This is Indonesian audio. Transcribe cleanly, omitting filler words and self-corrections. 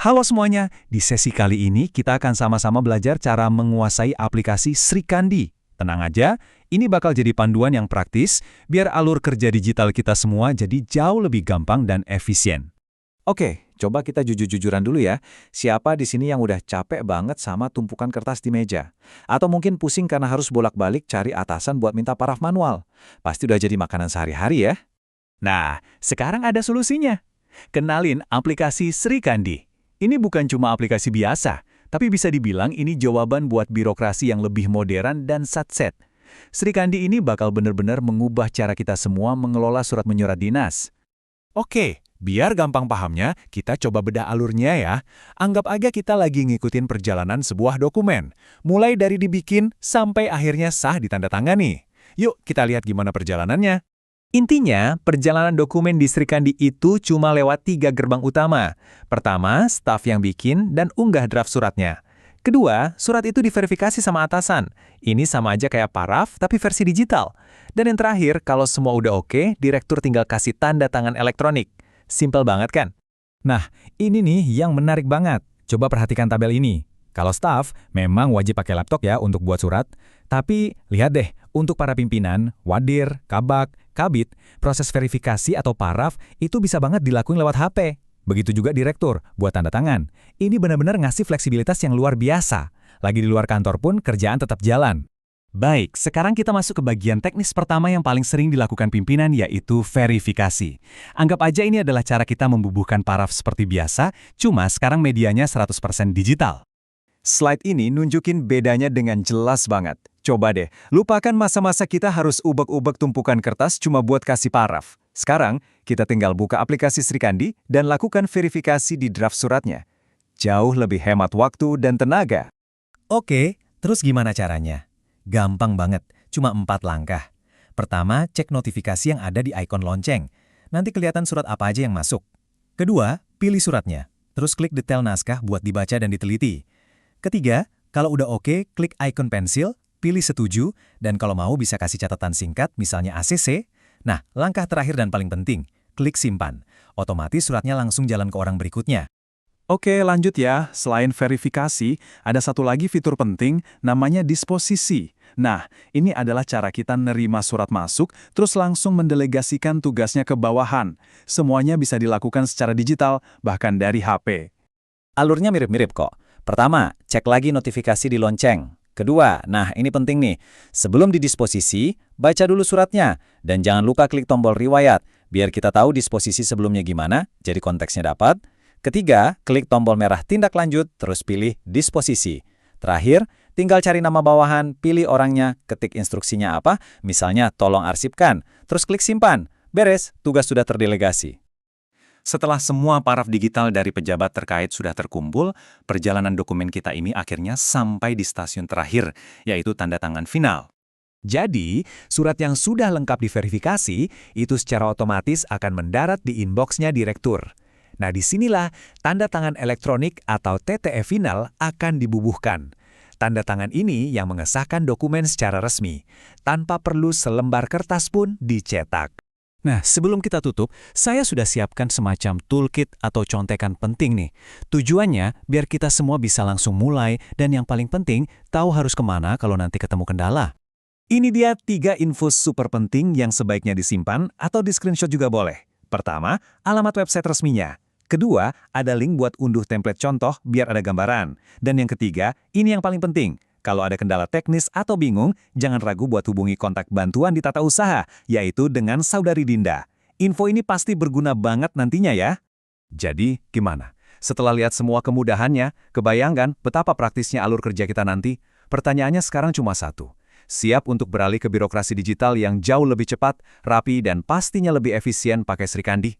Halo semuanya, di sesi kali ini kita akan sama-sama belajar cara menguasai aplikasi Srikandi. Tenang aja, ini bakal jadi panduan yang praktis, biar alur kerja digital kita semua jadi jauh lebih gampang dan efisien. Oke, coba kita jujur-jujuran dulu ya. Siapa di sini yang udah capek banget sama tumpukan kertas di meja? Atau mungkin pusing karena harus bolak-balik cari atasan buat minta paraf manual? Pasti udah jadi makanan sehari-hari ya. Nah, sekarang ada solusinya. Kenalin aplikasi Srikandi. Ini bukan cuma aplikasi biasa, tapi bisa dibilang ini jawaban buat birokrasi yang lebih modern dan satset. Srikandi ini bakal benar-benar mengubah cara kita semua mengelola surat menyurat dinas. Oke, biar gampang pahamnya, kita coba bedah alurnya ya. Anggap aja kita lagi ngikutin perjalanan sebuah dokumen, mulai dari dibikin sampai akhirnya sah ditandatangani. Yuk, kita lihat gimana perjalanannya. Intinya, perjalanan dokumen di Srikandi itu cuma lewat 3 gerbang utama. Pertama, staf yang bikin dan unggah draft suratnya. Kedua, surat itu diverifikasi sama atasan. Ini sama aja kayak paraf, tapi versi digital. Dan yang terakhir, kalau semua udah oke, direktur tinggal kasih tanda tangan elektronik. Simpel banget kan? Nah, ini nih yang menarik banget. Coba perhatikan tabel ini. Kalau staf, memang wajib pakai laptop ya untuk buat surat. Tapi, lihat deh, untuk para pimpinan, wadir, kabak, kabit, proses verifikasi atau paraf itu bisa banget dilakuin lewat HP. Begitu juga direktur, buat tanda tangan. Ini benar-benar ngasih fleksibilitas yang luar biasa. Lagi di luar kantor pun kerjaan tetap jalan. Baik, sekarang kita masuk ke bagian teknis pertama yang paling sering dilakukan pimpinan, yaitu verifikasi. Anggap aja ini adalah cara kita membubuhkan paraf seperti biasa, cuma sekarang medianya 100% digital. Slide ini nunjukin bedanya dengan jelas banget. Coba deh, lupakan masa-masa kita harus ubek-ubek tumpukan kertas cuma buat kasih paraf. Sekarang, kita tinggal buka aplikasi Srikandi dan lakukan verifikasi di draft suratnya. Jauh lebih hemat waktu dan tenaga. Oke, terus gimana caranya? Gampang banget, cuma 4 langkah. Pertama, cek notifikasi yang ada di ikon lonceng. Nanti kelihatan surat apa aja yang masuk. Kedua, pilih suratnya. Terus klik detail naskah buat dibaca dan diteliti. Ketiga, kalau udah oke, klik ikon pensil, pilih setuju, dan kalau mau bisa kasih catatan singkat, misalnya ACC. Nah, langkah terakhir dan paling penting, klik simpan. Otomatis suratnya langsung jalan ke orang berikutnya. Oke, lanjut ya. Selain verifikasi, ada satu lagi fitur penting, namanya disposisi. Nah, ini adalah cara kita nerima surat masuk, terus langsung mendelegasikan tugasnya ke bawahan. Semuanya bisa dilakukan secara digital, bahkan dari HP. Alurnya mirip-mirip kok. Pertama, cek lagi notifikasi di lonceng. Kedua, nah ini penting nih, sebelum didisposisi, baca dulu suratnya. Dan jangan lupa klik tombol riwayat, biar kita tahu disposisi sebelumnya gimana, jadi konteksnya dapat. Ketiga, klik tombol merah tindak lanjut, terus pilih disposisi. Terakhir, tinggal cari nama bawahan, pilih orangnya, ketik instruksinya apa, misalnya tolong arsipkan, terus klik simpan. Beres, tugas sudah terdelegasi. Setelah semua paraf digital dari pejabat terkait sudah terkumpul, perjalanan dokumen kita ini akhirnya sampai di stasiun terakhir, yaitu tanda tangan final. Jadi, surat yang sudah lengkap diverifikasi, itu secara otomatis akan mendarat di inbox-nya direktur. Nah, disinilah tanda tangan elektronik atau TTE final akan dibubuhkan. Tanda tangan ini yang mengesahkan dokumen secara resmi, tanpa perlu selembar kertas pun dicetak. Nah, sebelum kita tutup, saya sudah siapkan semacam toolkit atau contekan penting nih. Tujuannya biar kita semua bisa langsung mulai dan yang paling penting, tahu harus kemana kalau nanti ketemu kendala. Ini dia 3 info super penting yang sebaiknya disimpan atau di-screenshot juga boleh. Pertama, alamat website resminya. Kedua, ada link buat unduh template contoh biar ada gambaran. Dan yang ketiga, ini yang paling penting. Kalau ada kendala teknis atau bingung, jangan ragu buat hubungi kontak bantuan di Tata Usaha, yaitu dengan Saudari Dinda. Info ini pasti berguna banget nantinya ya. Jadi, gimana? Setelah lihat semua kemudahannya, kebayangkan betapa praktisnya alur kerja kita nanti? Pertanyaannya sekarang cuma satu. Siap untuk beralih ke birokrasi digital yang jauh lebih cepat, rapi, dan pastinya lebih efisien pakai Srikandi?